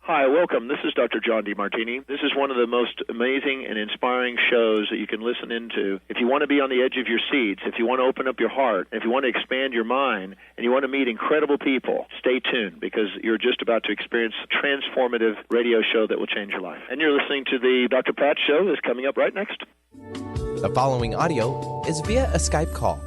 Hi, welcome. This is Dr. John DeMartini. This is one of the most amazing and inspiring shows that you can listen into. If you want to be on the edge of your seats, if you want to open up your heart, if you want to expand your mind, and you want to meet incredible people, stay tuned because you're just about to experience a transformative radio show that will change your life. And you're listening to the Dr. Pat Show that's coming up right next. The following audio is via a Skype call.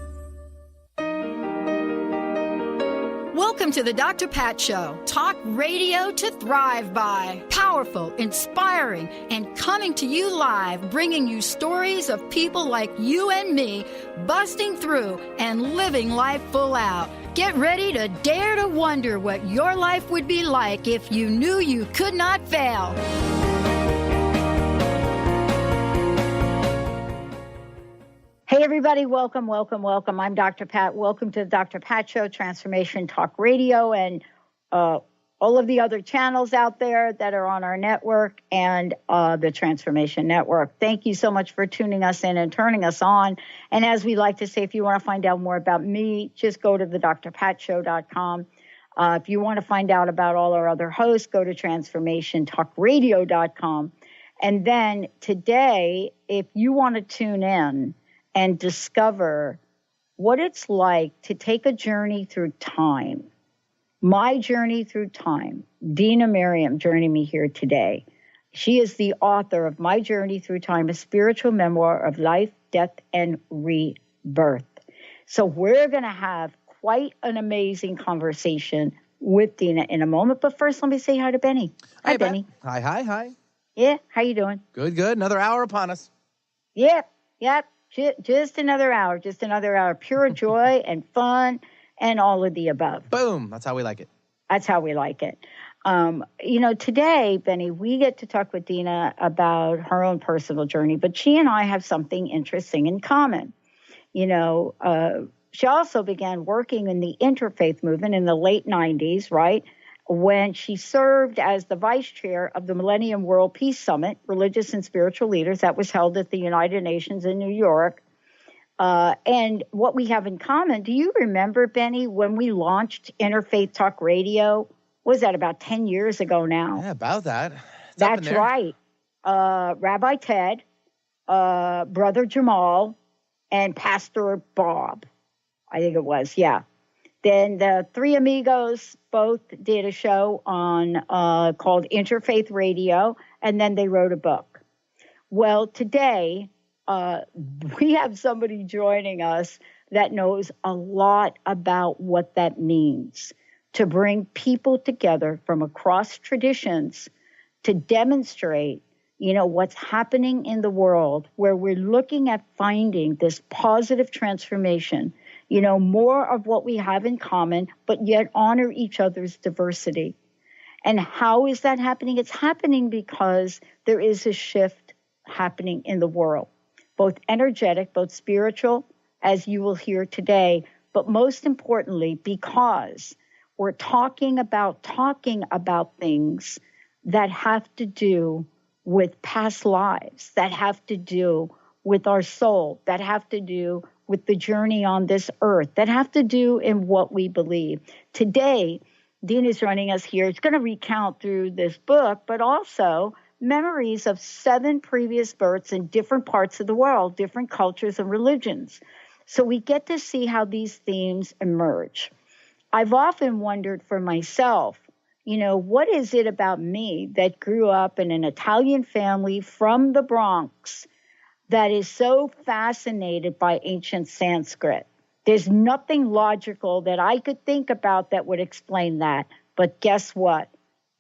Welcome to the Dr. Pat Show. Talk radio to thrive by. Powerful, inspiring, and coming to you live, bringing you stories of people like you and me, busting through and living life full out. Get ready to dare to wonder what your life would be like if you knew you could not fail. Hey, everybody. Welcome, welcome, welcome. I'm Dr. Pat. Welcome to the Dr. Pat Show, Transformation Talk Radio, and all of the other channels out there that are on our network and the Transformation Network. Thank you so much for tuning us in and turning us on. And as we like to say, if you want to find out more about me, just go to the drpatshow.com. If you want to find out about all our other hosts, go to transformationtalkradio.com. And then today, if you want to tune in and discover what it's like to take a journey through time. My journey through time. Dena Merriam joining me here today. She is the author of My Journey Through Time, a spiritual memoir of life, death, and rebirth. So we're going to have quite an amazing conversation with Dena in a moment. But first, let me say hi to Benny. Hi, Benny. Hi. Yeah, how you doing? Good. Another hour upon us. Yep. Just another hour, pure joy and fun and all of the above. Boom. That's how we like it. Today, Benny, we get to talk with Dena about her own personal journey, but she and I have something interesting in common. She also began working in the interfaith movement in the late 90s, right? When she served as the vice chair of the Millennium World Peace Summit, Religious and Spiritual Leaders, that was held at the United Nations in New York. And what we have in common, do you remember, Benny, when we launched Interfaith Talk Radio? Was that about 10 years ago now? Yeah, about that. That's right. Rabbi Ted, Brother Jamal, and Pastor Bob, I think it was, yeah. Then the three amigos both did a show on called Interfaith Radio, and then they wrote a book. Well, today we have somebody joining us that knows a lot about what that means to bring people together from across traditions to demonstrate, what's happening in the world where we're looking at finding this positive transformation. More of what we have in common, but yet honor each other's diversity. And how is that happening? It's happening because there is a shift happening in the world, both energetic, both spiritual, as you will hear today, but most importantly, because we're talking about things that have to do with past lives, that have to do with our soul, that have to do with the journey on this earth, that have to do in what we believe. Today, Dena's joining us here. It's going to recount through this book, but also memories of 7 previous births in different parts of the world, different cultures and religions. So we get to see how these themes emerge. I've often wondered for myself, what is it about me that grew up in an Italian family from the Bronx that is so fascinated by ancient Sanskrit? There's nothing logical that I could think about that would explain that. But guess what?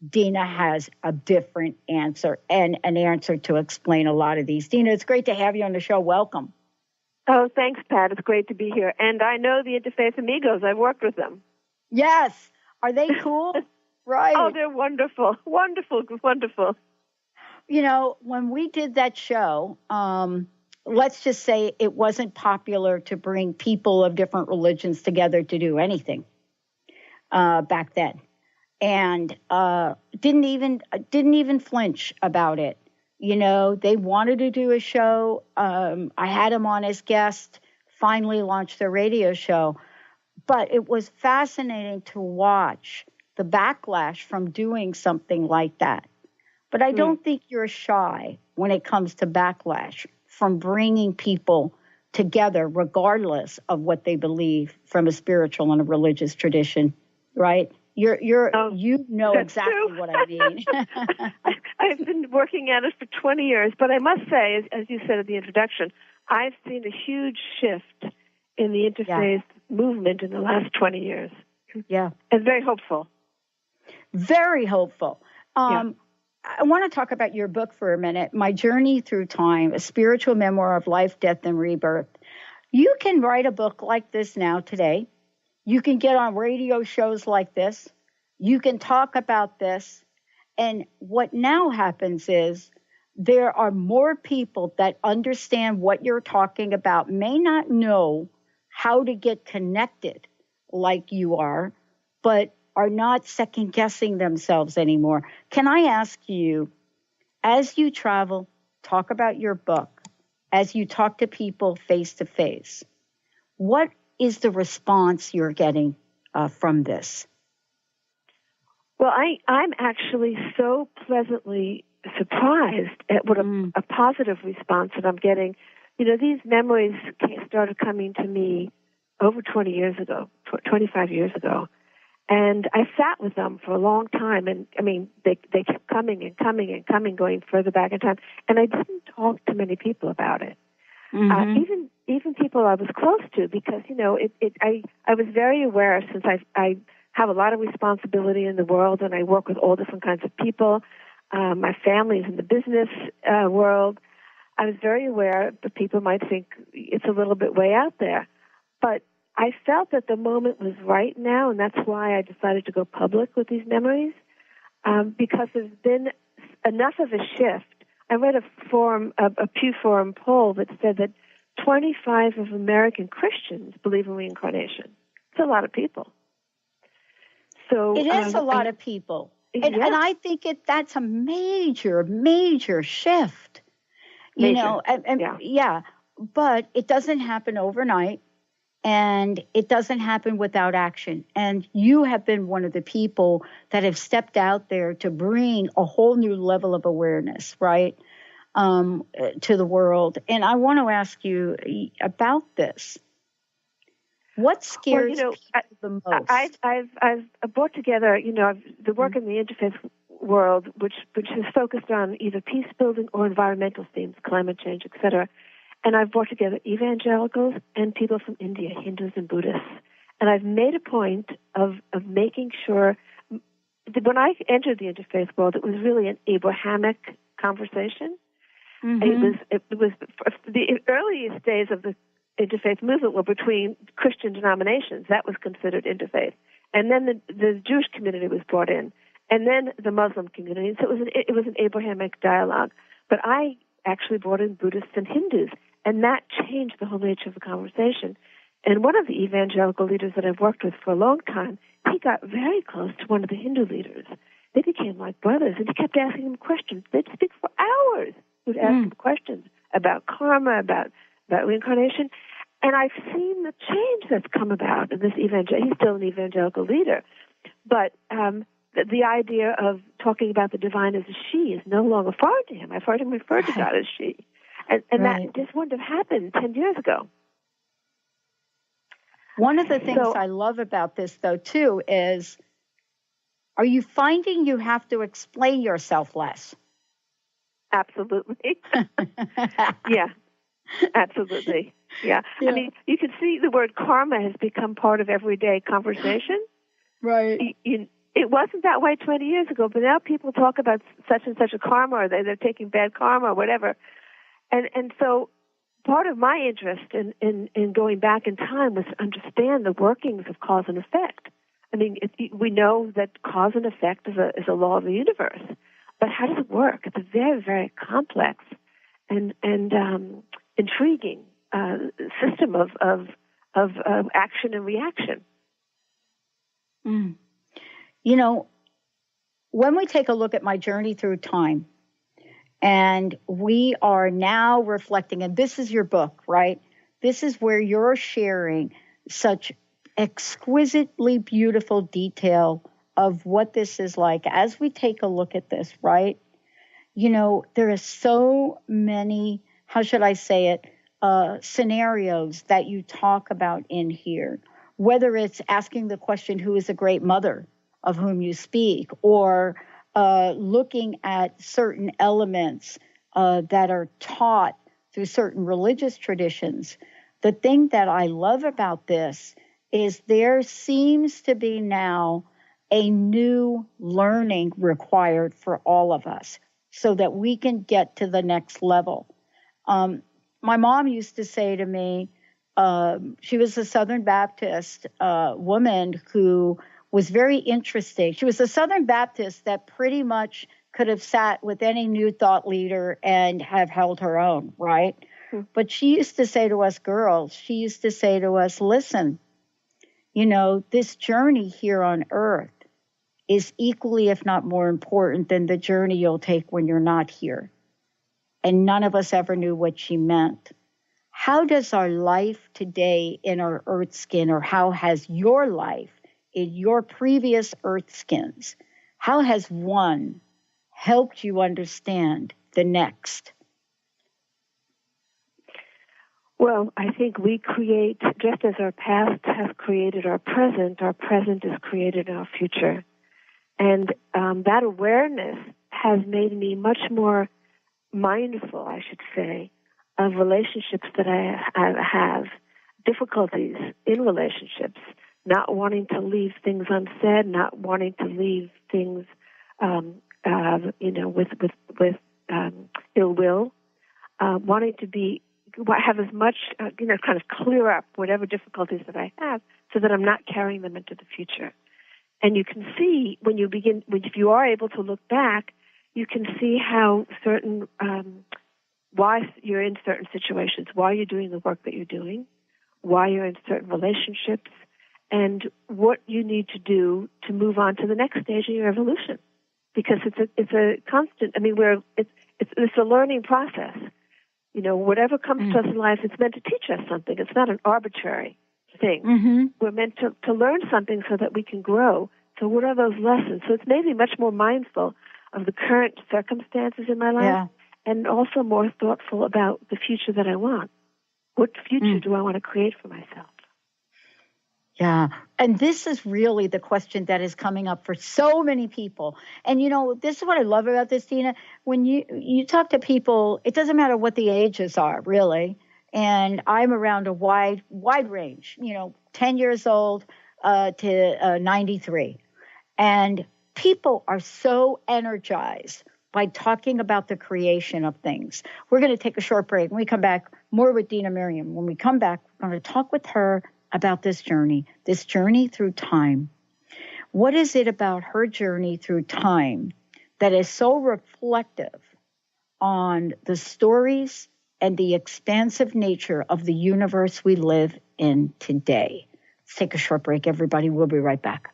Dena has a different answer and an answer to explain a lot of these. Dena, it's great to have you on the show. Welcome. Oh, thanks, Pat. It's great to be here. And I know the Interfaith Amigos. I've worked with them. Yes. Are they cool? Right. Oh, they're wonderful. Wonderful. When we did that show, let's just say it wasn't popular to bring people of different religions together to do anything back then, and didn't even flinch about it. They wanted to do a show. I had them on as guest. Finally, launched their radio show, but it was fascinating to watch the backlash from doing something like that. But I don't think you're shy when it comes to backlash from bringing people together, regardless of what they believe from a spiritual and a religious tradition, right? You know exactly true. what I mean. I've been working at it for 20 years, but I must say, as you said in the introduction, I've seen a huge shift in the interfaith movement in the last 20 years. Yeah. And very hopeful. Very hopeful. I want to talk about your book for a minute, My Journey Through Time, a spiritual memoir of life, death, and rebirth. You can write a book like this now today. You can get on radio shows like this. You can talk about this. And what now happens is there are more people that understand what you're talking about, may not know how to get connected like you are, but are not second guessing themselves anymore. Can I ask you, as you travel, talk about your book, as you talk to people face to face, what is the response you're getting from this? Well, I'm actually so pleasantly surprised at what a positive response that I'm getting. You know, these memories started coming to me over 20 years ago, 25 years ago. And I sat with them for a long time, and I mean, they kept coming and coming and coming, going further back in time. And I didn't talk to many people about it, even people I was close to, because I was very aware, since I have a lot of responsibility in the world, and I work with all different kinds of people. My family is in the business world. I was very aware that people might think it's a little bit way out there, but I felt that the moment was right now, and that's why I decided to go public with these memories, because there's been enough of a shift. I read a Pew Forum poll that said that 25 of American Christians believe in reincarnation. It's a lot of people. So it is a lot of people, and I think that's a major, major shift. But it doesn't happen overnight. And it doesn't happen without action. And you have been one of the people that have stepped out there to bring a whole new level of awareness, right, to the world. And I want to ask you about this. What scares people the most? I've brought together, the work in the interfaith world, which is focused on either peace building or environmental themes, climate change, et cetera. And I've brought together evangelicals and people from India, Hindus and Buddhists. And I've made a point of making sure that when I entered the interfaith world, it was really an Abrahamic conversation. It was the earliest days of the interfaith movement were between Christian denominations. That was considered interfaith. And then the Jewish community was brought in, and then the Muslim community. So it was an Abrahamic dialogue. But I actually brought in Buddhists and Hindus, and that changed the whole nature of the conversation. And one of the evangelical leaders that I've worked with for a long time, he got very close to one of the Hindu leaders. They became like brothers, and he kept asking him questions. They'd speak for hours. He would ask him questions about karma, about reincarnation. And I've seen the change that's come about in this he's still an evangelical leader. But the idea of talking about the divine as a she is no longer foreign to him. I've heard him refer to God as she. And that just wouldn't have happened 10 years ago. One of the things I love about this, though, too, is are you finding you have to explain yourself less? Absolutely. Yeah, absolutely. Yeah. I mean, you can see the word karma has become part of everyday conversation. Right. It wasn't that way 20 years ago, but now people talk about such and such a karma, or they're taking bad karma or whatever. And so part of my interest in going back in time was to understand the workings of cause and effect. I mean, we know that cause and effect is a law of the universe, but how does it work? It's a very, very complex and intriguing system of action and reaction. When we take a look at My Journey Through Time, and we are now reflecting, and this is your book, right? This is where you're sharing such exquisitely beautiful detail of what this is like as we take a look at this, right? You know, there are so many, how should I say it, scenarios that you talk about in here, whether it's asking the question, who is a great mother of whom you speak, or looking at certain elements that are taught through certain religious traditions. The thing that I love about this is there seems to be now a new learning required for all of us so that we can get to the next level. My mom used to say to me, she was a Southern Baptist woman who was very interesting. She was a Southern Baptist that pretty much could have sat with any New Thought leader and have held her own, right? Mm-hmm. But she used to say to us girls, she used to say to us, listen, you know, this journey here on earth is equally, if not more important than the journey you'll take when you're not here. And none of us ever knew what she meant. How does our life today in our earth skin, or how has your life in your previous earth skins, how has one helped you understand the next? Well, I think we create, just as our past has created our present is created our future. And that awareness has made me much more mindful, I should say, of relationships that I have, difficulties in relationships, not wanting to leave things unsaid, not wanting to leave things, with ill will, wanting to have as much, kind of clear up whatever difficulties that I have so that I'm not carrying them into the future. And you can see if you are able to look back, you can see how certain, why you're in certain situations, why you're doing the work that you're doing, why you're in certain relationships, and what you need to do to move on to the next stage in your evolution. Because it's a constant. I mean, it's a learning process. You know, whatever comes to us in life, it's meant to teach us something. It's not an arbitrary thing. Mm-hmm. We're meant to learn something so that we can grow. So what are those lessons? So it's made me much more mindful of the current circumstances in my life, and also more thoughtful about the future that I want. What future do I want to create for myself? Yeah, and this is really the question that is coming up for so many people. And, you know, this is what I love about this, Dena. When you talk to people, it doesn't matter what the ages are, really. And I'm around a wide range, 10 years old to 93. And people are so energized by talking about the creation of things. We're going to take a short break. When we come back, more with Dena Merriam. When we come back, we're going to talk with her about this journey through time. What is it about her journey through time that is so reflective on the stories and the expansive nature of the universe we live in today? Let's take a short break, everybody. We'll be right back.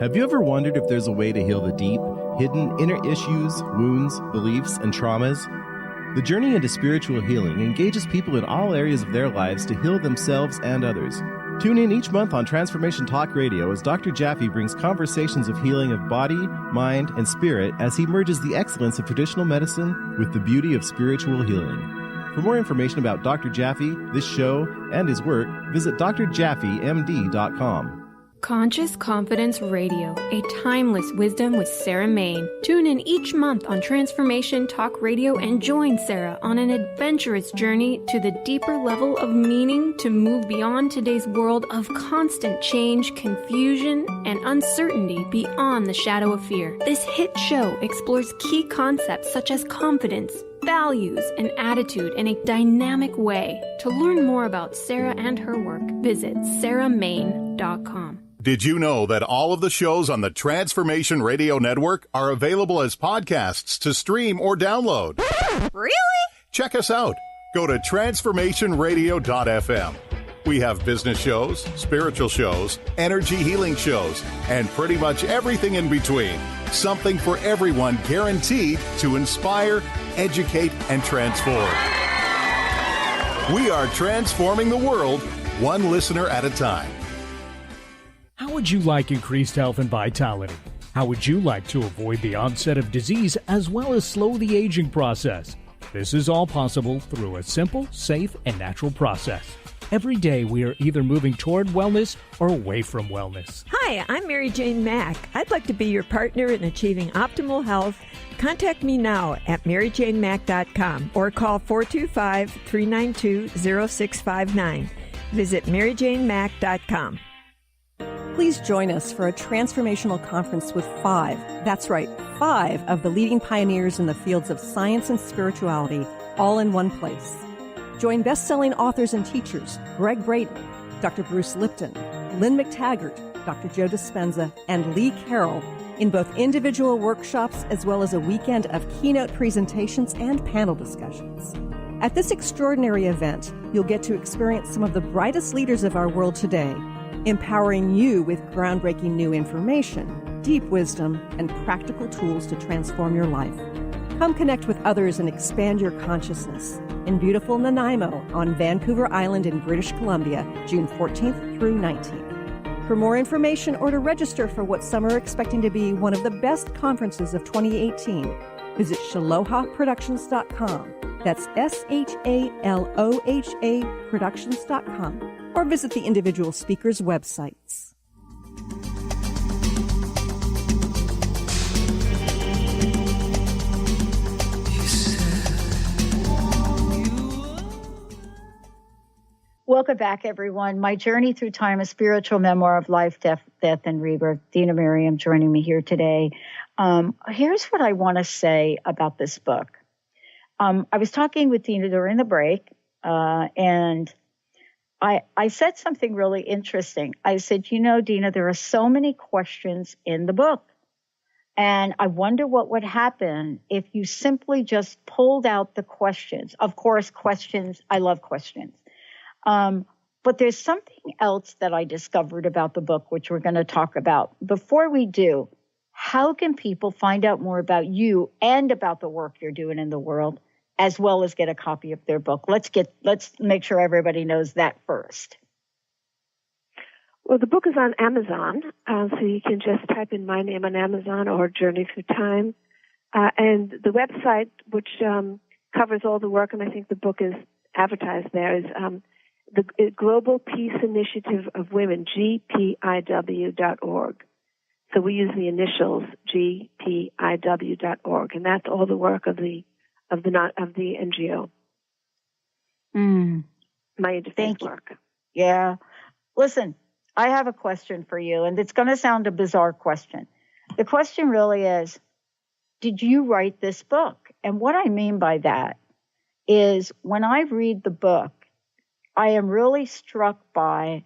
Have you ever wondered if there's a way to heal the deep, hidden inner issues, wounds, beliefs, and traumas? The journey into spiritual healing engages people in all areas of their lives to heal themselves and others. Tune in each month on Transformation Talk Radio as Dr. Jaffe brings conversations of healing of body, mind, and spirit as he merges the excellence of traditional medicine with the beauty of spiritual healing. For more information about Dr. Jaffe, this show, and his work, visit drjaffemd.com. Conscious Confidence Radio, a timeless wisdom with Sarah Main. Tune in each month on Transformation Talk Radio and join Sarah on an adventurous journey to the deeper level of meaning to move beyond today's world of constant change, confusion, and uncertainty beyond the shadow of fear. This hit show explores key concepts such as confidence, values, and attitude in a dynamic way. To learn more about Sarah and her work, visit sarahmain.com. Did you know that all of the shows on the Transformation Radio Network are available as podcasts to stream or download? Really? Check us out. Go to transformationradio.fm. We have business shows, spiritual shows, energy healing shows, and pretty much everything in between. Something for everyone, guaranteed to inspire, educate, and transform. We are transforming the world, one listener at a time. How would you like increased health and vitality? How would you like to avoid the onset of disease as well as slow the aging process? This is all possible through a simple, safe, and natural process. Every day we are either moving toward wellness or away from wellness. Hi, I'm Mary Jane Mack. I'd like to be your partner in achieving optimal health. Contact me now at maryjanemack.com or call 425-392-0659. Visit maryjanemack.com. Please join us for a transformational conference with 5 of the leading pioneers in the fields of science and spirituality, all in one place. Join best-selling authors and teachers Greg Braden, Dr. Bruce Lipton, Lynn McTaggart, Dr. Joe Dispenza, and Lee Carroll in both individual workshops as well as a weekend of keynote presentations and panel discussions. At this extraordinary event, you'll get to experience some of the brightest leaders of our world today, empowering you with groundbreaking new information, deep wisdom, and practical tools to transform your life. Come connect with others and expand your consciousness in beautiful Nanaimo on Vancouver Island in British Columbia, June 14th through 19th. For more information or to register for what some are expecting to be one of the best conferences of 2018, visit shalohaproductions.com. That's SHALOHA Productions.com. Or visit the individual speakers' websites. Welcome back, everyone. My journey through time, a spiritual memoir of life, death, and rebirth. Dena Merriam joining me here today. Here's what I want to say about this book. I was talking with Dena during the break, and I said something really interesting. I said, Dena, there are so many questions in the book. And I wonder what would happen if you simply just pulled out the questions. Of course, questions, I love questions. But there's something else that I discovered about the book, which we're going to talk about. Before we do, how can people find out more about you and about the work you're doing in the world, as well as get a copy of their book? Let's make sure everybody knows that first. Well, the book is on Amazon, so you can just type in my name on Amazon or Journey Through Time. And the website, which covers all the work, and I think the book is advertised there, is the Global Peace Initiative of Women, GPIW.org. So we use the initials GPIW.org, and that's all the work of the NGO. My interfaith work. Yeah. Listen, I have a question for you, and it's going to sound a bizarre question. The question really is, did you write this book? And what I mean by that is when I read the book, I am really struck by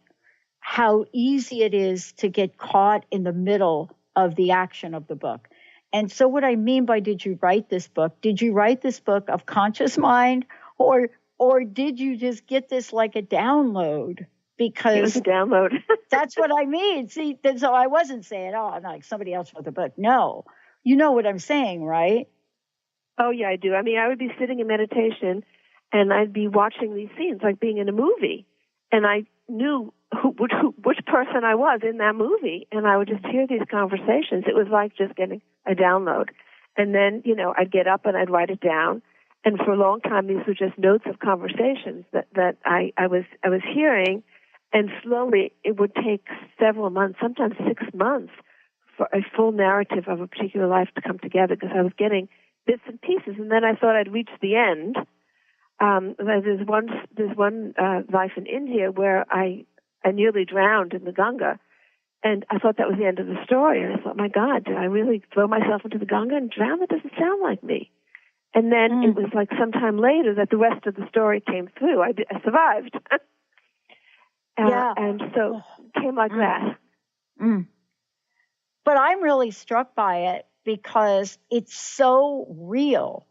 how easy it is to get caught in the middle of the action of the book. And so what I mean by did you write this book of conscious mind, or did you just get this like a download? Because it was a download. That's what I mean. See, so I wasn't saying, like somebody else wrote the book. No, you know what I'm saying, right? Oh, yeah, I do. I mean, I would be sitting in meditation, and I'd be watching these scenes like being in a movie, and I knew which person I was in that movie, and I would just hear these conversations. It was like just getting a download. And then, I'd get up and I'd write it down, and for a long time, these were just notes of conversations that I was hearing, and slowly it would take several months, sometimes 6 months, for a full narrative of a particular life to come together, because I was getting bits and pieces, and then I thought I'd reached the end. There's one life in India where I nearly drowned in the Ganga, and I thought that was the end of the story. And I thought, my God, did I really throw myself into the Ganga and drown? That doesn't sound like me. And then it was like sometime later that the rest of the story came through. I survived. And so it came like that. But I'm really struck by it because it's so real.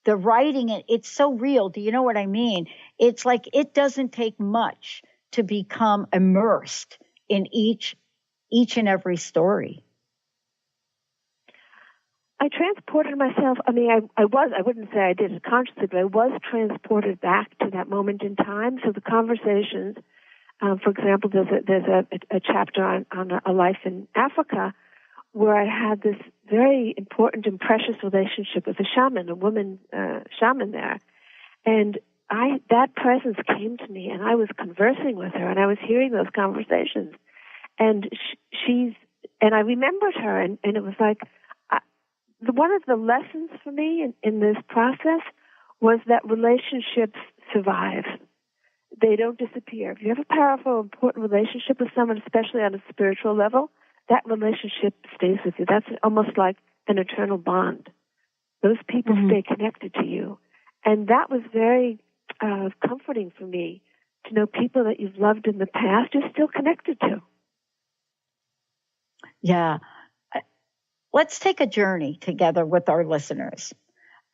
the writing, it's so real. Do you know what I mean? It's like it doesn't take much to become immersed in each and every story. I transported myself. I mean, I wouldn't say I did it consciously, but I was transported back to that moment in time. So the conversations, for example, there's a chapter on a life in Africa where I had this very important and precious relationship with a shaman, a woman shaman there. And that presence came to me, and I was conversing with her, and I was hearing those conversations. And and I remembered her, and it was like, one of the lessons for me in this process was that relationships survive. They don't disappear. If you have a powerful, important relationship with someone, especially on a spiritual level, that relationship stays with you. That's almost like an eternal bond. Those people stay connected to you. And that was very comforting for me, to know people that you've loved in the past you're still connected to. Yeah. Let's take a journey together with our listeners.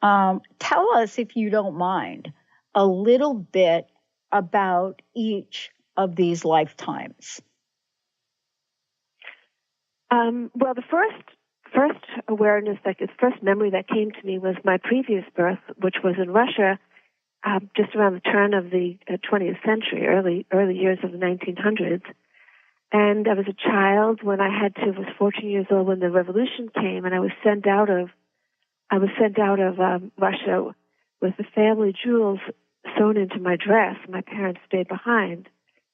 Tell us, if you don't mind, a little bit about each of these lifetimes. Well, the first awareness, like the first memory that came to me was my previous birth, which was in Russia, just around the turn of the 20th century, early years of the 1900s. And I was a child when I was 14 years old when the revolution came, and I was sent out of Russia with the family jewels sewn into my dress. My parents stayed behind,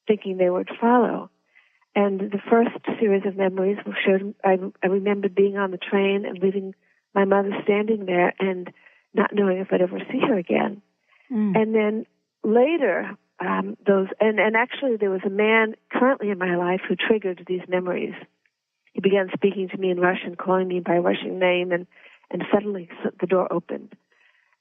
thinking they would follow. And the first series of memories showed, I remember being on the train and leaving my mother standing there and not knowing if I'd ever see her again. And then later, and actually there was a man currently in my life who triggered these memories. He began speaking to me in Russian, calling me by Russian name, and suddenly the door opened.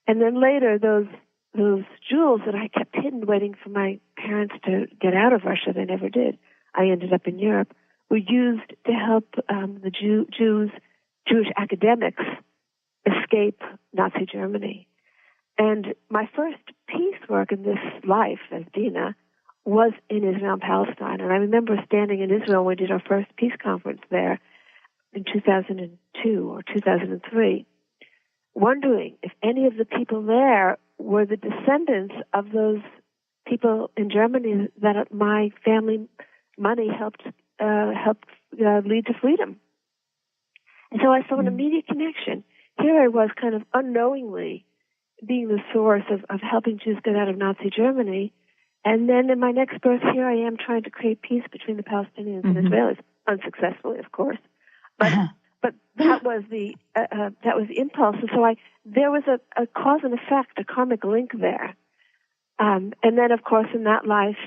And then later, those jewels that I kept hidden, waiting for my parents to get out of Russia, they never did. I ended up in Europe, were used to help the Jewish academics escape Nazi Germany. And my first peace work in this life as Dena was in Israel and Palestine. And I remember standing in Israel when we did our first peace conference there in 2002 or 2003, wondering if any of the people there were the descendants of those people in Germany that my family money helped lead to freedom. And so I saw an immediate connection. Here I was kind of unknowingly being the source of helping Jews get out of Nazi Germany. And then in my next birth, here I am trying to create peace between the Palestinians and Israelis, unsuccessfully, of course. But that was the impulse. And so there was a cause and effect, a karmic link there. And then, of course, in that life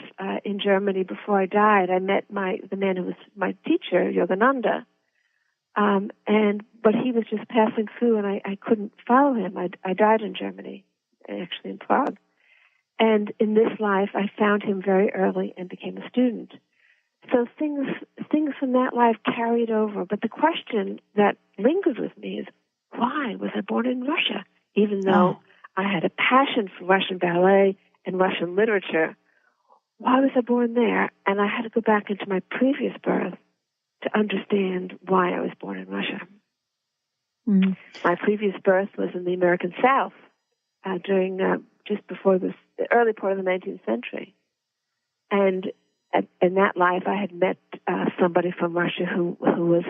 in Germany, before I died, I met the man who was my teacher, Yogananda. But he was just passing through, and I couldn't follow him. I died in Germany, actually in Prague. And in this life, I found him very early and became a student. So things from that life carried over. But the question that lingers with me is, why was I born in Russia? Even though I had a passion for Russian ballet and Russian literature, why was I born there? And I had to go back into my previous birth to understand why I was born in Russia. My previous birth was in the American South during just before the early part of the 19th century. And in that life, I had met somebody from Russia who was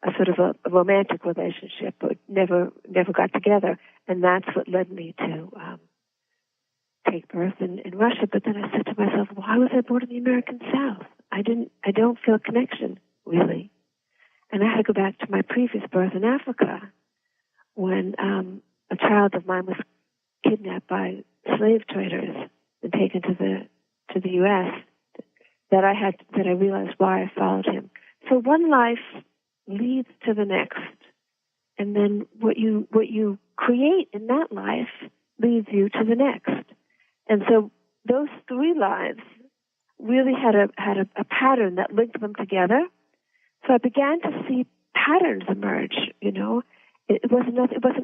a sort of a romantic relationship, but never got together. And that's what led me to take birth in Russia. But then I said to myself, why was I born in the American South? I don't feel a connection, really. And I had to go back to my previous birth in Africa when a child of mine was kidnapped by slave traders and taken to the U.S. that I realized why I followed him. So one life leads to the next, and then what you create in that life leads you to the next. And so those three lives really had a pattern that linked them together. So I began to see patterns emerge, it wasn't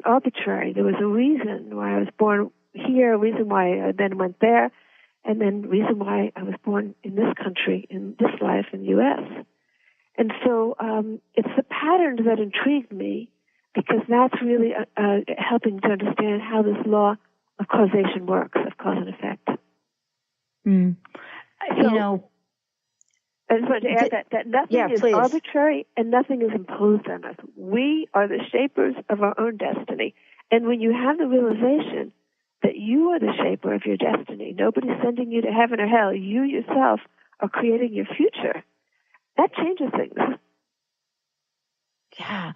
arbitrary. There was a reason why I was born here, a reason why I then went there, and then reason why I was born in this country, in this life, in the U.S. And so it's the patterns that intrigued me, because that's really helping to understand how this law of causation works, of cause and effect. Mm. So, I just wanted to add that nothing is arbitrary and nothing is imposed on us. We are the shapers of our own destiny. And when you have the realization that you are the shaper of your destiny, nobody's sending you to heaven or hell, you yourself are creating your future, that changes things. Yeah.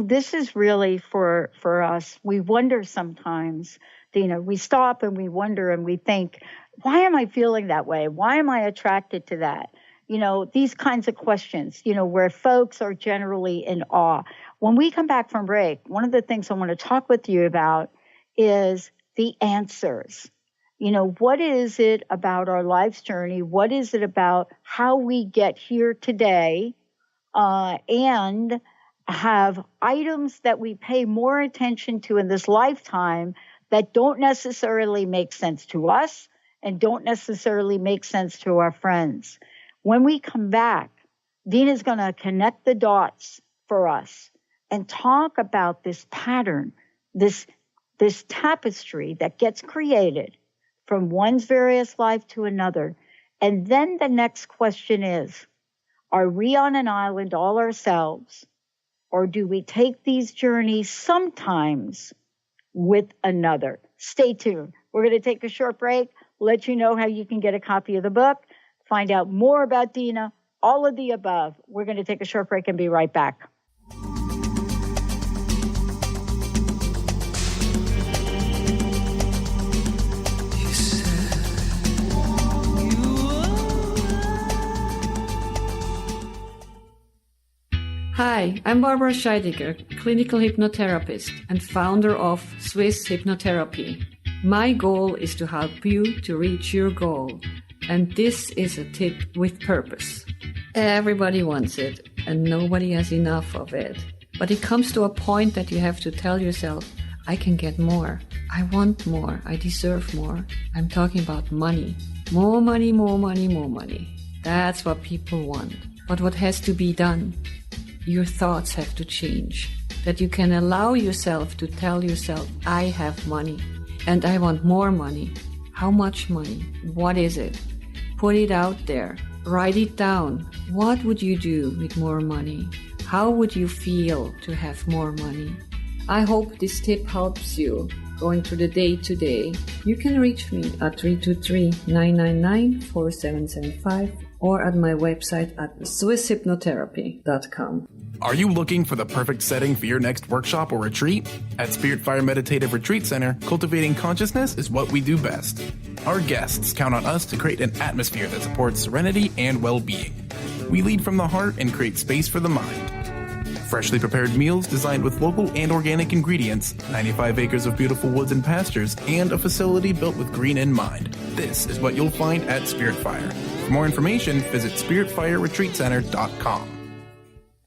This is really for us. We wonder sometimes, Dena, we stop and we wonder and we think, why am I feeling that way? Why am I attracted to that? These kinds of questions, where folks are generally in awe. When we come back from break, one of the things I want to talk with you about is the answers. What is it about our life's journey? What is it about how we get here today and have items that we pay more attention to in this lifetime that don't necessarily make sense to us and don't necessarily make sense to our friends? When we come back, Dena's going to connect the dots for us and talk about this pattern, this tapestry that gets created from one's various life to another. And then the next question is, are we on an island all ourselves, or do we take these journeys sometimes with another? Stay tuned. We're going to take a short break, let you know how you can get a copy of the book, find out more about Dena, all of the above. We're going to take a short break and be right back. Hi, I'm Barbara Scheidegger, clinical hypnotherapist and founder of Swiss Hypnotherapy. My goal is to help you to reach your goal, and this is a tip with purpose. Everybody wants it, and nobody has enough of it. But it comes to a point that you have to tell yourself, I can get more. I want more. I deserve more. I'm talking about money. More money, more money, more money. That's what people want. But what has to be done? Your thoughts have to change. That you can allow yourself to tell yourself, I have money and I want more money. How much money? What is it? Put it out there. Write it down. What would you do with more money? How would you feel to have more money? I hope this tip helps you going through the day today. You can reach me at 323-999-4775 or at my website at swisshypnotherapy.com. Are you looking for the perfect setting for your next workshop or retreat? At Spirit Fire Meditative Retreat Center, cultivating consciousness is what we do best. Our guests count on us to create an atmosphere that supports serenity and well-being. We lead from the heart and create space for the mind. Freshly prepared meals designed with local and organic ingredients, 95 acres of beautiful woods and pastures, and a facility built with green in mind. This is what you'll find at Spirit Fire. For more information, visit spiritfireretreatcenter.com.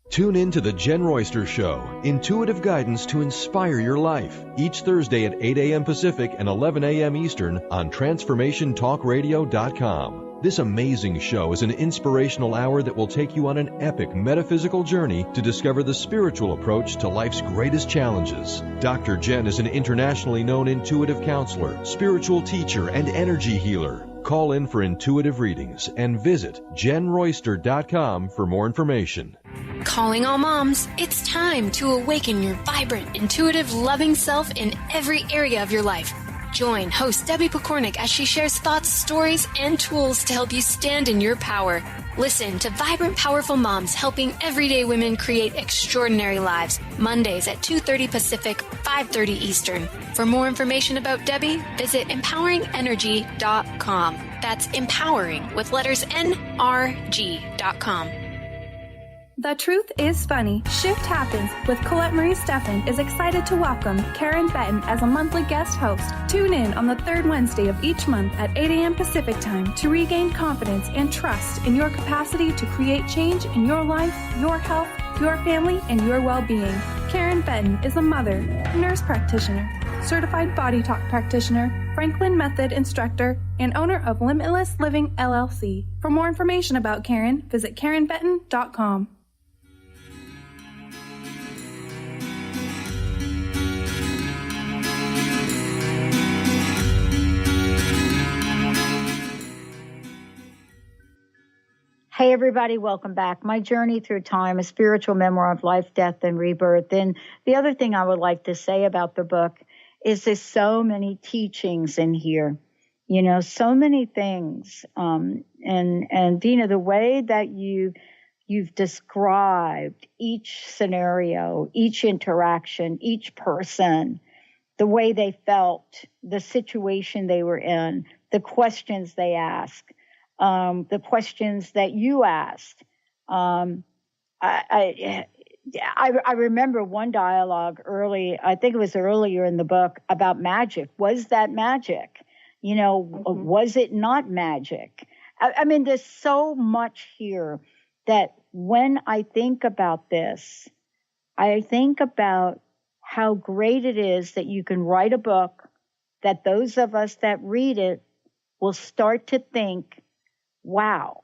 Tune in to The Jen Royster Show, intuitive guidance to inspire your life, each Thursday at 8 a.m. Pacific and 11 a.m. Eastern on TransformationTalkRadio.com. This amazing show is an inspirational hour that will take you on an epic metaphysical journey to discover the spiritual approach to life's greatest challenges. Dr. Jen is an internationally known intuitive counselor, spiritual teacher, and energy healer. Call in for intuitive readings and visit JenRoyster.com for more information. Calling all moms, it's time to awaken your vibrant, intuitive, loving self in every area of your life. Join host Debbie Pokornik as she shares thoughts, stories, and tools to help you stand in your power. Listen to Vibrant, Powerful Moms helping everyday women create extraordinary lives. Mondays at 2:30 Pacific, 5:30 Eastern. For more information about Debbie, visit empoweringenergy.com. That's empowering with letters NRG.com. The Truth is Funny. Shift Happens with Colette Marie Steffen is excited to welcome Karen Benton as a monthly guest host. Tune in on the third Wednesday of each month at 8 a.m. Pacific Time to regain confidence and trust in your capacity to create change in your life, your health, your family, and your well-being. Karen Benton is a mother, nurse practitioner, certified body talk practitioner, Franklin Method instructor, and owner of Limitless Living LLC. For more information about Karen, visit KarenBenton.com. Hey, everybody, welcome back. My journey through time, a spiritual memoir of life, death, and rebirth. And the other thing I would like to say about the book is there's so many teachings in here, you know, so many things. And Dena, the way that you've described each scenario, each interaction, each person, the way they felt, the situation they were in, the questions they asked, the questions that you asked. I remember one dialogue I think it was earlier in the book, about magic. Was that magic? You know, was it not magic? I mean, there's so much here that when I think about this, I think about how great it is that you can write a book that those of us that read it will start to think, wow,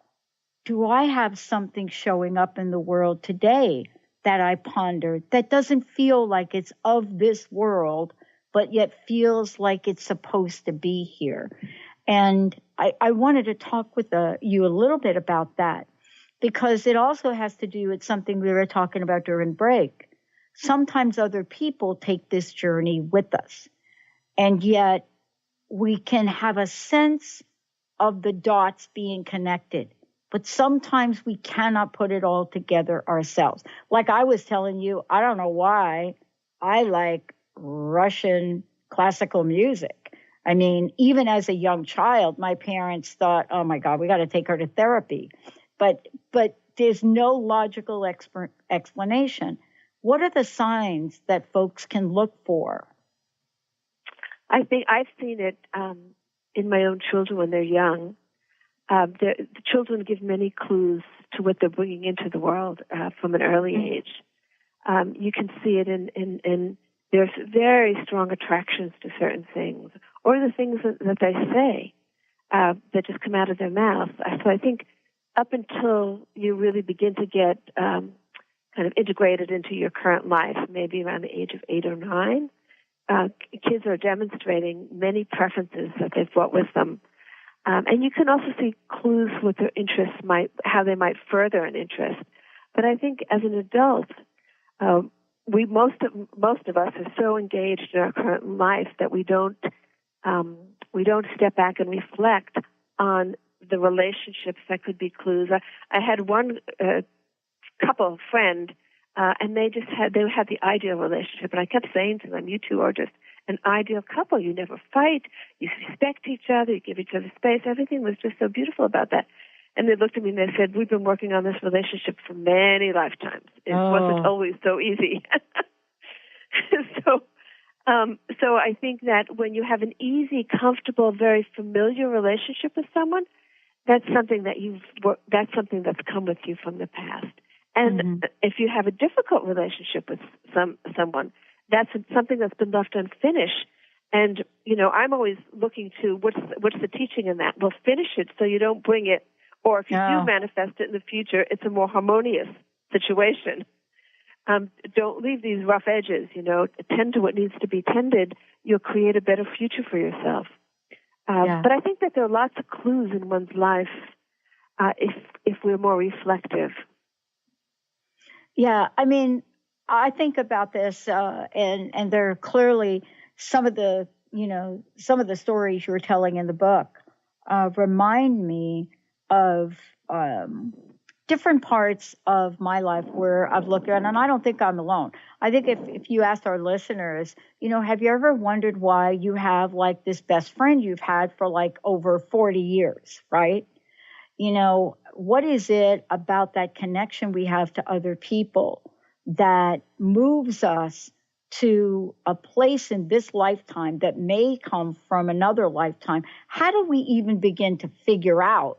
do I have something showing up in the world today that I pondered that doesn't feel like it's of this world, but yet feels like it's supposed to be here? And I wanted to talk with you a little bit about that, because it also has to do with something we were talking about during break. Sometimes other people take this journey with us, and yet we can have a sense of the dots being connected. But sometimes we cannot put it all together ourselves. Like I was telling you, I don't know why I like Russian classical music. I mean, even as a young child, my parents thought, oh my God, we got to take her to therapy. But there's no logical explanation. What are the signs that folks can look for? I think I've seen it in my own children when they're young. The children give many clues to what they're bringing into the world from an early age. You can see it in there's very strong attractions to certain things, or the things that they say that just come out of their mouth. So I think up until you really begin to get kind of integrated into your current life, maybe around the age of 8 or 9, kids are demonstrating many preferences that they've brought with them. And you can also see clues what their interests how they might further an interest. But I think as an adult, most of us are so engaged in our current life that we don't step back and reflect on the relationships that could be clues. I had one friend, and they had the ideal relationship, and I kept saying to them, "You two are just an ideal couple. You never fight. You respect each other. You give each other space." Everything was just so beautiful about that. And they looked at me and they said, "We've been working on this relationship for many lifetimes. It wasn't always so easy." So I think that when you have an easy, comfortable, very familiar relationship with someone, that's something that's come with you from the past. And if you have a difficult relationship with someone, that's something that's been left unfinished. And, I'm always looking to what's the teaching in that? Well, finish it so you don't bring it, or if you do manifest it in the future, it's a more harmonious situation. Don't leave these rough edges, Tend to what needs to be tended. You'll create a better future for yourself. But I think that there are lots of clues in one's life if we're more reflective. Yeah, I mean, I think about this, and there are clearly some of the stories you're telling in the book remind me of different parts of my life where I've looked at, and I don't think I'm alone. I think if you asked our listeners, have you ever wondered why you have like this best friend you've had for like over 40 years, right? what is it about that connection we have to other people that moves us to a place in this lifetime that may come from another lifetime? How do we even begin to figure out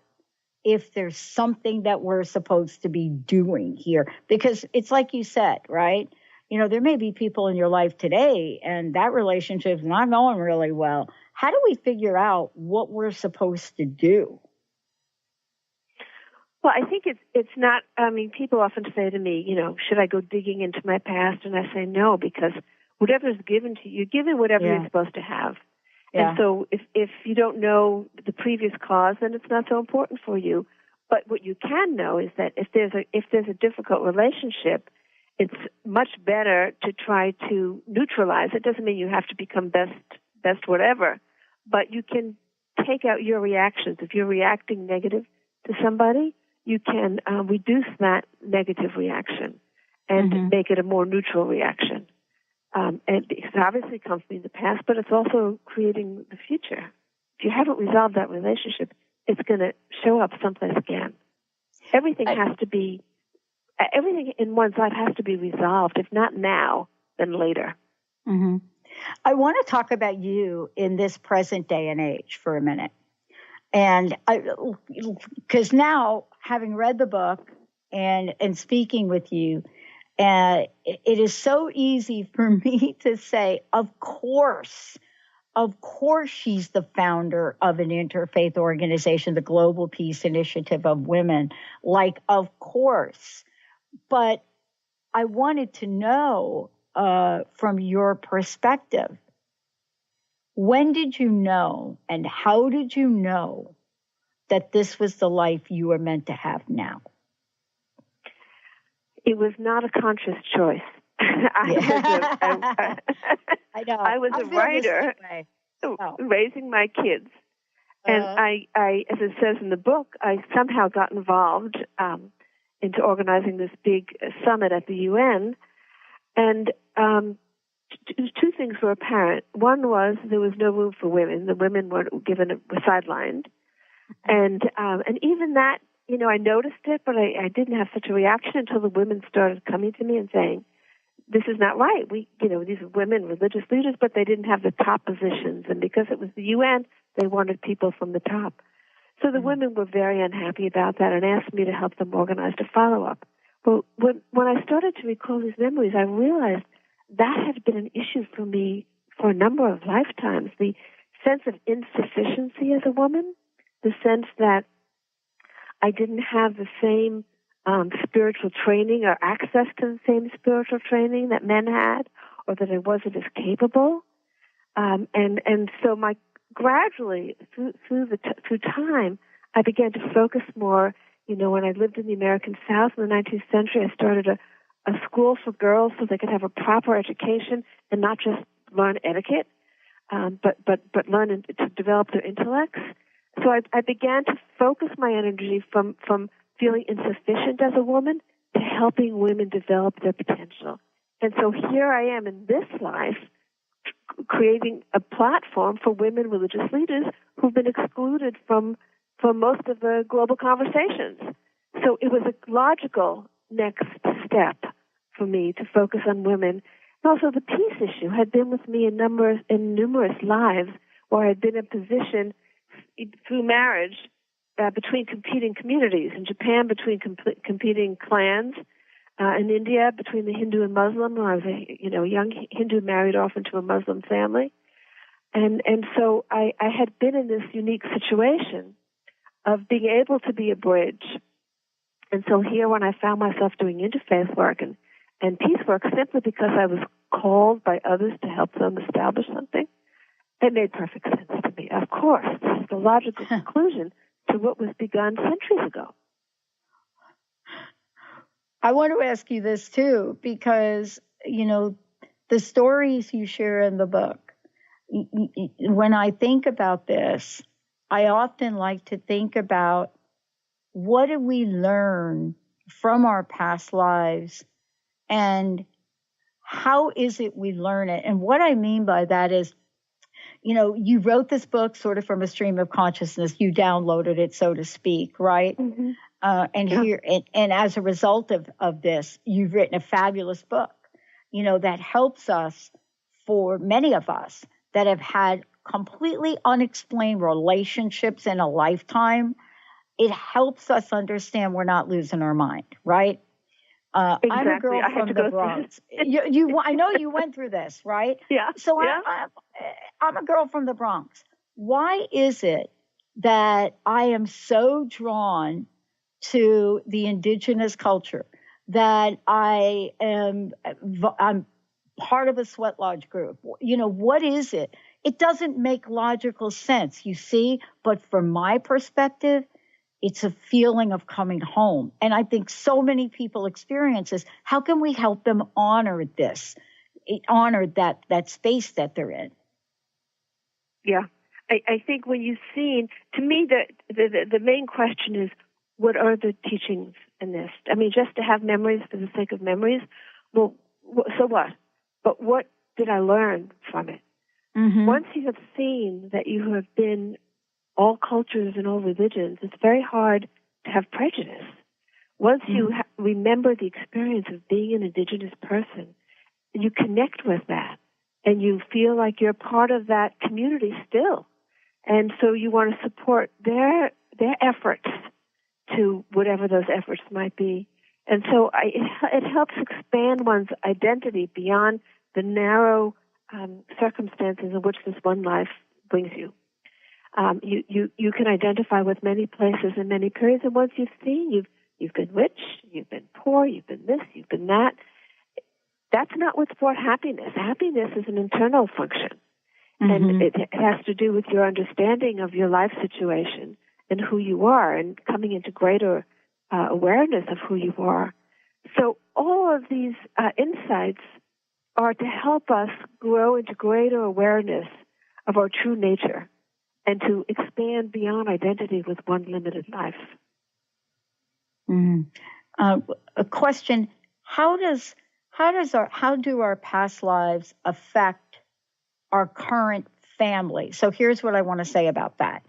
if there's something that we're supposed to be doing here? Because it's like you said, right? You know, there may be people in your life today and that relationship's not going really well. How do we figure out what we're supposed to do? Well, I think it's not, I mean, people often say to me, you know, should I go digging into my past? And I say no, because whatever is given to you, you're given whatever you're supposed to have. Yeah. And so if you don't know the previous cause, then it's not so important for you. But what you can know is that if there's a difficult relationship, it's much better to try to neutralize. It doesn't mean you have to become best whatever, but you can take out your reactions. If you're reacting negative to somebody, you can reduce that negative reaction and make it a more neutral reaction. And it obviously comes from the past, but it's also creating the future. If you haven't resolved that relationship, it's going to show up someplace again. Everything in one's life has to be resolved. If not now, then later. Mm-hmm. I want to talk about you in this present day and age for a minute. And because now, having read the book and speaking with you, it is so easy for me to say, of course, she's the founder of an interfaith organization, the Global Peace Initiative of Women. Like, of course. But I wanted to know from your perspective, when did you know and how did you know that this was the life you were meant to have now? It was not a conscious choice. I was a writer raising my kids. And I, as it says in the book, I somehow got involved into organizing this big summit at the UN. And two things were apparent. One was there was no room for women. The women were sidelined. And even that, you know, I noticed it, but I didn't have such a reaction until the women started coming to me and saying, this is not right. These are women, religious leaders, but they didn't have the top positions. And because it was the UN, they wanted people from the top. So the women were very unhappy about that and asked me to help them organize a follow-up. But when I started to recall these memories, I realized that had been an issue for me for a number of lifetimes. The sense of insufficiency as a woman, the sense that I didn't have the same spiritual training or access to the same spiritual training that men had, or that I wasn't as capable. And so gradually through time, I began to focus more. You know, when I lived in the American South in the 19th century, I started a school for girls so they could have a proper education and not just learn etiquette, but learn to develop their intellects. So I began to focus my energy from feeling insufficient as a woman to helping women develop their potential. And so here I am in this life creating a platform for women religious leaders who've been excluded from most of the global conversations. So it was a logical next step for me to focus on women. And also the peace issue had been with me in numerous lives where I had been in a position through marriage between competing communities. In Japan, between competing clans. In India, between the Hindu and Muslim, where I was a young Hindu married off into a Muslim family. And so I had been in this unique situation of being able to be a bridge. And so here, when I found myself doing interfaith work and peace work simply because I was called by others to help them establish something, it made perfect sense to me. Of course, this is the logical conclusion to what was begun centuries ago. I want to ask you this too, because, you know, the stories you share in the book, when I think about this, I often like to think about what did we learn from our past lives and how is it we learn it? And what I mean by that is, you know, you wrote this book sort of from a stream of consciousness. You downloaded it, so to speak, right? Mm-hmm. And as a result of this, you've written a fabulous book, that helps us, for many of us that have had completely unexplained relationships in a lifetime. It helps us understand we're not losing our mind, right? Exactly. I'm a girl from the Bronx. I know you went through this, right? Yeah. So yeah. I'm a girl from the Bronx. Why is it that I am so drawn to the indigenous culture, that I'm part of a sweat lodge group? What is it? It doesn't make logical sense, you see, but from my perspective, it's a feeling of coming home. And I think so many people experience this. How can we help them honor this, honor that space that they're in? Yeah. I think when you've seen, to me, the main question is, what are the teachings in this? I mean, just to have memories for the sake of memories, well, so what? But what did I learn from it? Mm-hmm. Once you have seen that you have been all cultures and all religions, it's very hard to have prejudice. Once you remember the experience of being an indigenous person, you connect with that, and you feel like you're part of that community still. And so you want to support their efforts to whatever those efforts might be. And so it helps expand one's identity beyond the narrow circumstances in which this one life brings you. You can identify with many places and many periods, and once you've seen, you've been rich, you've been poor, you've been this, you've been that. That's not what's brought happiness. Happiness is an internal function, and it has to do with your understanding of your life situation and who you are, and coming into greater awareness of who you are. So all of these insights are to help us grow into greater awareness of our true nature, and to expand beyond identity with one limited life. A question: How do our past lives affect our current family? So here's what I want to say about that.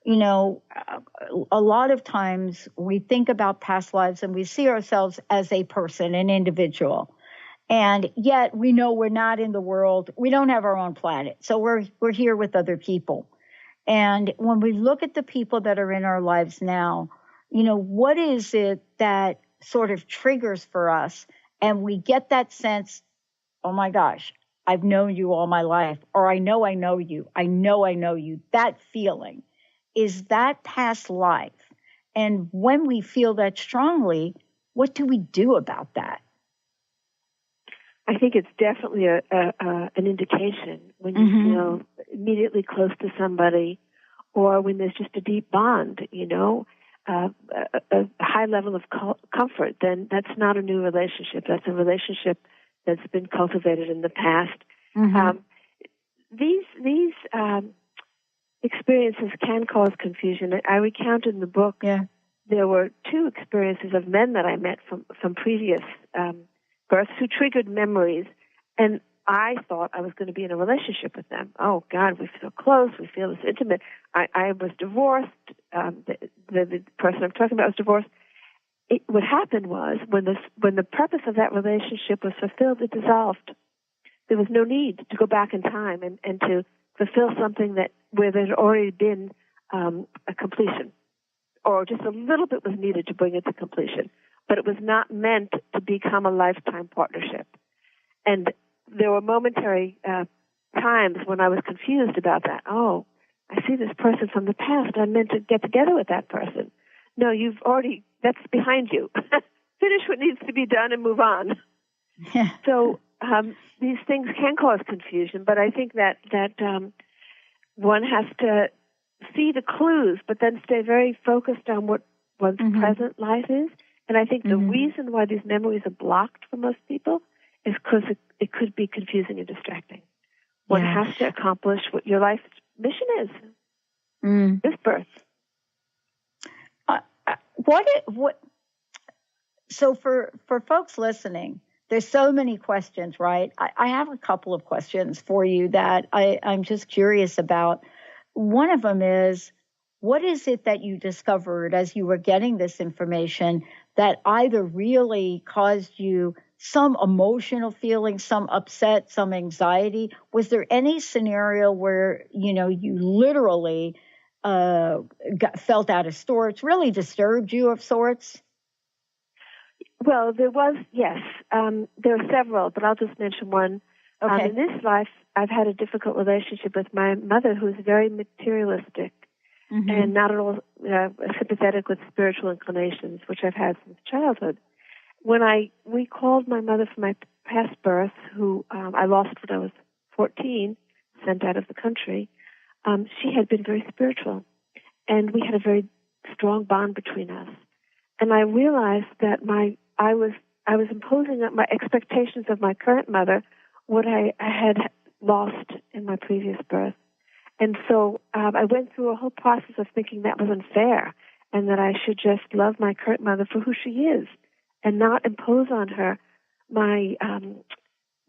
A lot of times we think about past lives and we see ourselves as a person, an individual. And yet we know we're not in the world. We don't have our own planet. So we're here with other people. And when we look at the people that are in our lives now, what is it that sort of triggers for us? And we get that sense, oh my gosh, I've known you all my life, or I know you. I know you. That feeling is that past life. And when we feel that strongly, what do we do about that? I think it's definitely an indication when you feel immediately close to somebody, or when there's just a deep bond, a high level of comfort. Then that's not a new relationship. That's a relationship that's been cultivated in the past. These experiences can cause confusion. I recount in the book there were 2 experiences of men that I met from previous births who triggered memories, and I thought I was going to be in a relationship with them. Oh, God, we feel close. We feel this intimate. I was divorced. The person I'm talking about was divorced. What happened was when the purpose of that relationship was fulfilled, it dissolved. There was no need to go back in time and to fulfill something where there had already been a completion, or just a little bit was needed to bring it to completion. But it was not meant to become a lifetime partnership. And there were momentary times when I was confused about that. Oh, I see this person from the past. I meant to get together with that person. No, that's behind you. Finish what needs to be done and move on. So these things can cause confusion, but I think that one has to see the clues, but then stay very focused on what one's present life is. And I think the reason why these memories are blocked for most people is because it could be confusing and distracting. One has to accomplish what your life's mission is. This birth. So for folks listening, there's so many questions, right? I have a couple of questions for you that I'm just curious about. One of them is, what is it that you discovered as you were getting this information that either really caused you some emotional feeling, some upset, some anxiety? Was there any scenario where, you literally felt out of sorts, really disturbed you of sorts? Well, there was, yes. There are several, but I'll just mention one. Okay. In this life, I've had a difficult relationship with my mother, who's very materialistic and not at all sympathetic with spiritual inclinations, which I've had since childhood. When we called my mother for my past birth, who I lost when I was 14, sent out of the country, she had been very spiritual, and we had a very strong bond between us. And I realized that I was imposing my expectations of my current mother, what I had lost in my previous birth. And so I went through a whole process of thinking that was unfair and that I should just love my current mother for who she is and not impose on her my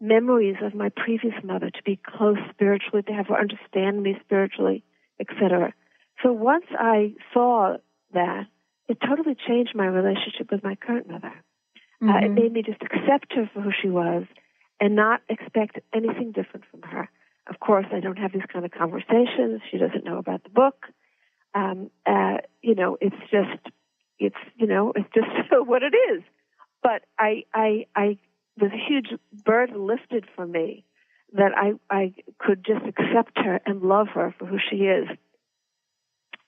memories of my previous mother, to be close spiritually, to have her understand me spiritually, etc. So once I saw that, it totally changed my relationship with my current mother. It made me just accept her for who she was and not expect anything different from her. Of course, I don't have these kind of conversations. She doesn't know about the book. It's just what it is. But I was a huge burden lifted from me that I could just accept her and love her for who she is.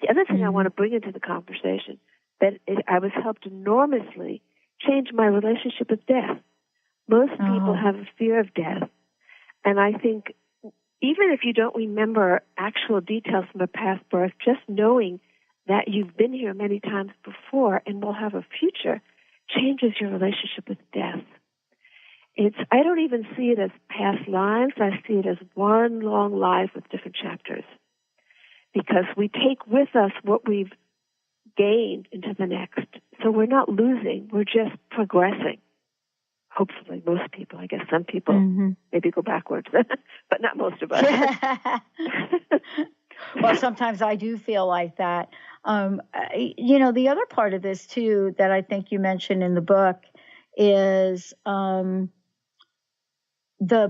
The other thing I want to bring into the conversation, I was helped enormously change my relationship with death. Most people have a fear of death. And I think even if you don't remember actual details from a past birth, just knowing that you've been here many times before and will have a future changes your relationship with death. I don't even see it as past lives. I see it as one long life with different chapters. Because we take with us what we've gained into the next. So we're not losing, we're just progressing. Hopefully, most people. I guess some people maybe go backwards, but not most of us. Well, sometimes I do feel like that. The other part of this, too, that I think you mentioned in the book is the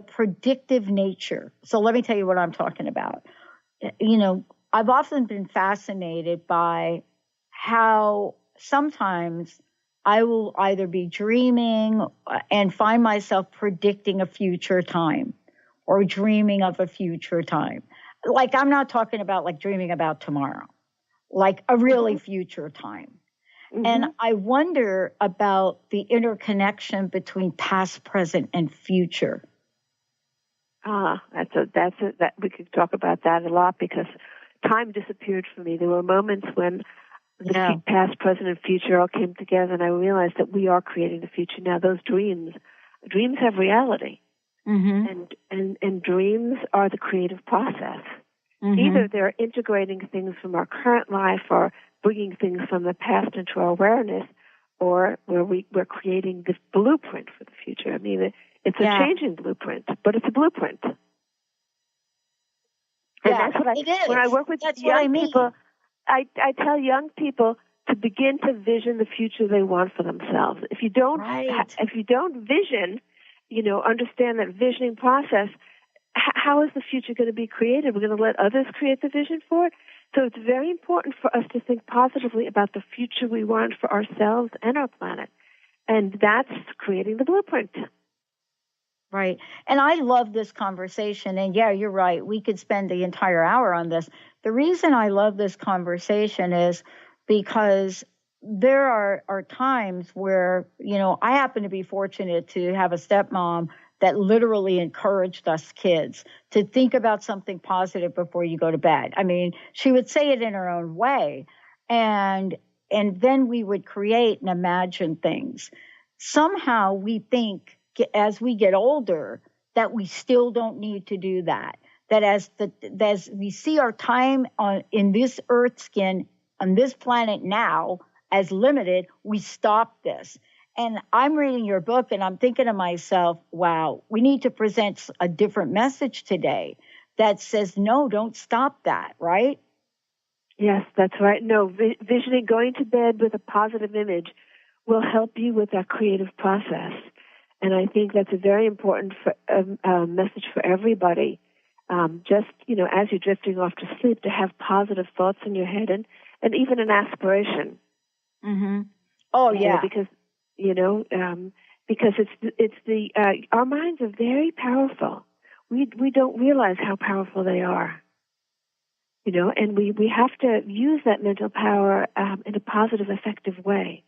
predictive nature. So let me tell you what I'm talking about. I've often been fascinated by how sometimes I will either be dreaming and find myself predicting a future time or dreaming of a future time. Like, I'm not talking about like dreaming about tomorrow, like a really future time. And I wonder about the interconnection between past, present, and future. That we could talk about that a lot because time disappeared for me. There were moments when the past, present, and future all came together, and I realized that we are creating the future now. Those dreams have reality, and dreams are the creative process. Either they're integrating things from our current life or bringing things from the past into our awareness, or where we're creating this blueprint for the future. I mean, it's a changing blueprint, but it's a blueprint. And that's what it is. When I work with young people, I tell young people to begin to vision the future they want for themselves. If you don't vision, understand that visioning process, how is the future going to be created? We're going to let others create the vision for it. So it's very important for us to think positively about the future we want for ourselves and our planet. And that's creating the blueprint. Right. And I love this conversation. And yeah, you're right. We could spend the entire hour on this. The reason I love this conversation is because there are times where, I happen to be fortunate to have a stepmom that literally encouraged us kids to think about something positive before you go to bed. I mean, she would say it in her own way. And then we would create and imagine things. Somehow we think as we get older that we still don't need to do that. That as we see our time in this earth skin on this planet now as limited, we stop this. And I'm reading your book and I'm thinking to myself, wow, we need to present a different message today that says, no, don't stop that, right? Yes, that's right. No, visioning, going to bed with a positive image will help you with that creative process. And I think that's a very important message for everybody. Just, as you're drifting off to sleep, to have positive thoughts in your head and even an aspiration. Mm-hmm. Oh, yeah. Because our minds are very powerful. We don't realize how powerful they are. And we have to use that mental power in a positive, effective way.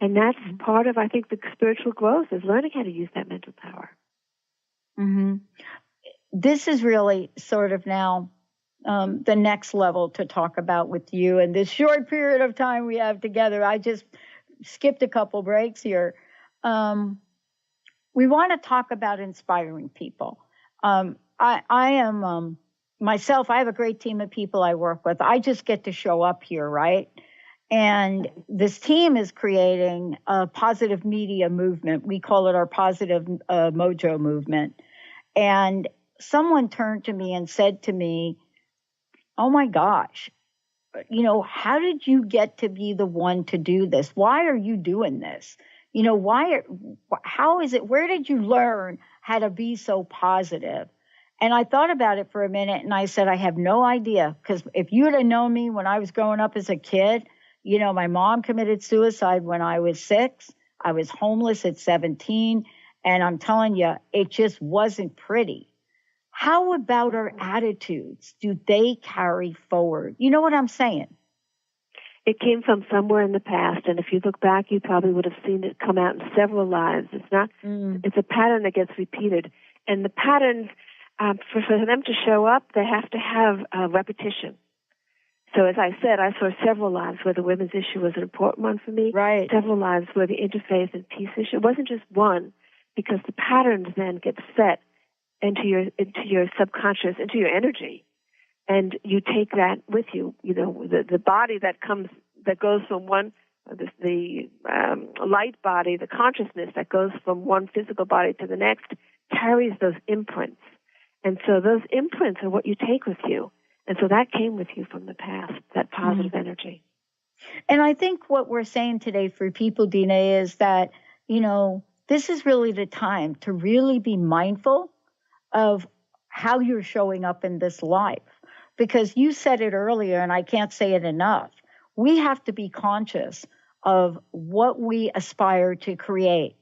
And that's part of, I think, the spiritual growth is learning how to use that mental power. Mm-hmm. This is really sort of now the next level to talk about with you in this short period of time we have together. I just skipped a couple breaks here. We want to talk about inspiring people. I am... myself, I have a great team of people I work with. I just get to show up here, right? And this team is creating a positive media movement. We call it our positive mojo movement. And someone turned to me and said to me, oh my gosh, how did you get to be the one to do this? Why are you doing this? How is it? Where did you learn how to be so positive? And I thought about it for a minute, and I said, I have no idea, because if you had known me when I was growing up as a kid, my mom committed suicide when I was 6. I was homeless at 17, and I'm telling you, it just wasn't pretty. How about our attitudes? Do they carry forward? You know what I'm saying? It came from somewhere in the past, and if you look back, you probably would have seen it come out in several lives. It's a pattern that gets repeated. And the patterns, for them to show up, they have to have repetition. So as I said, I saw several lives where the women's issue was an important one for me. Right. Several lives where the interfaith and peace issue. It wasn't just one, because the patterns then get set into your subconscious, into your energy, and you take that with you. The body that goes from one, the light body, the consciousness that goes from one physical body to the next, carries those imprints. And so those imprints are what you take with you. And so that came with you from the past, that positive energy. And I think what we're saying today for people, Dena, is that, this is really the time to really be mindful of how you're showing up in this life. Because you said it earlier, and I can't say it enough. We have to be conscious of what we aspire to create.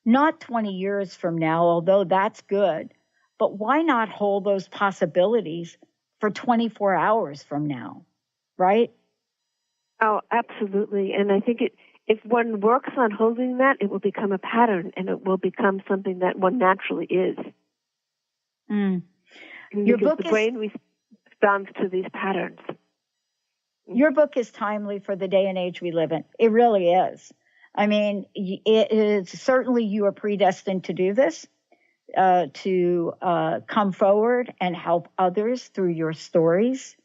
Not 20 years from now, although that's good. But why not hold those possibilities for 24 hours from now, right? Oh, absolutely. And I think if one works on holding that, it will become a pattern, and it will become something that one naturally is. Your book the brain responds to these patterns. Your book is timely for the day and age we live in. It really is. I mean, it is certainly you are predestined to do this. To come forward and help others through your stories,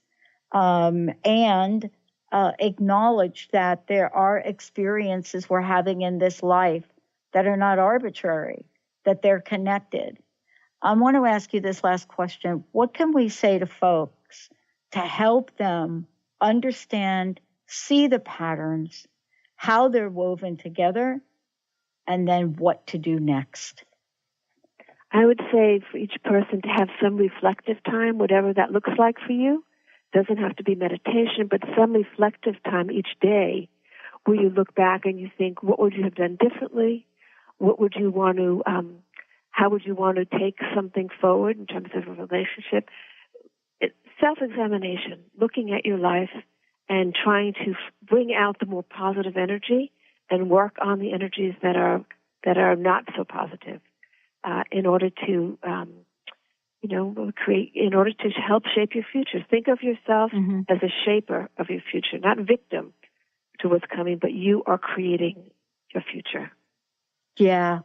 and acknowledge that there are experiences we're having in this life that are not arbitrary, that they're connected. I want to ask you this last question. What can we say to folks to help them understand, see the patterns, how they're woven together, and then what to do next? I would say for each person to have some reflective time, whatever that looks like for you. Doesn't have to be meditation, but some reflective time each day where you look back and you think, what would you have done differently? What would you want to, how would you want to take something forward in terms of a relationship? Self-examination, looking at your life and trying to bring out the more positive energy and work on the energies that are not so positive. In order to, in order to help shape your future. Think of yourself as a shaper of your future, not victim to what's coming, but you are creating your future. Yeah.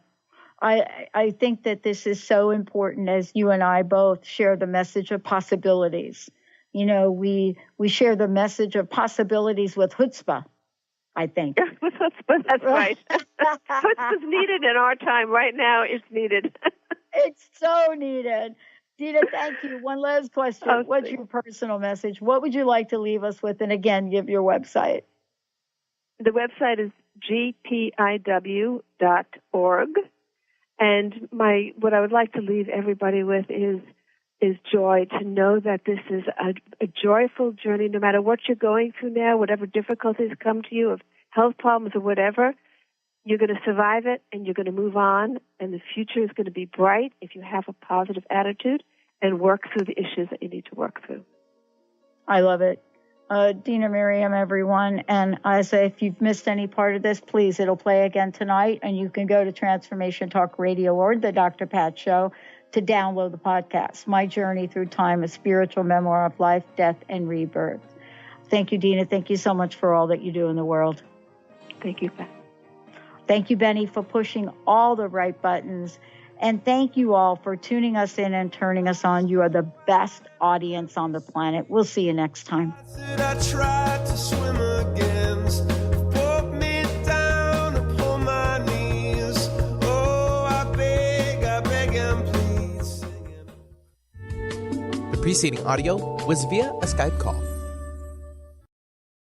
I think that this is so important as you and I both share the message of possibilities. We share the message of possibilities with chutzpah, I think. With chutzpah, that's right. Chutzpah is needed in our time. Right now, it's needed. It's so needed. Dena, thank you. One last question. What's your personal message? What would you like to leave us with? And again, give your website. The website is gpiw.org. And what I would like to leave everybody with is joy, to know that this is a joyful journey, no matter what you're going through now, whatever difficulties come to you, of health problems or whatever. You're going to survive it, and you're going to move on, and the future is going to be bright if you have a positive attitude and work through the issues that you need to work through. I love it. Dena, Merriam, everyone. And I say, if you've missed any part of this, please, it'll play again tonight, and you can go to Transformation Talk Radio or the Dr. Pat Show to download the podcast, My Journey Through Time, a spiritual memoir of life, death, and rebirth. Thank you, Dena. Thank you so much for all that you do in the world. Thank you, Pat. Thank you, Benny, for pushing all the right buttons. And thank you all for tuning us in and turning us on. You are the best audience on the planet. We'll see you next time. I tried to swim against, put me down upon my knees. Oh, I beg and please. The preceding audio was via a Skype call.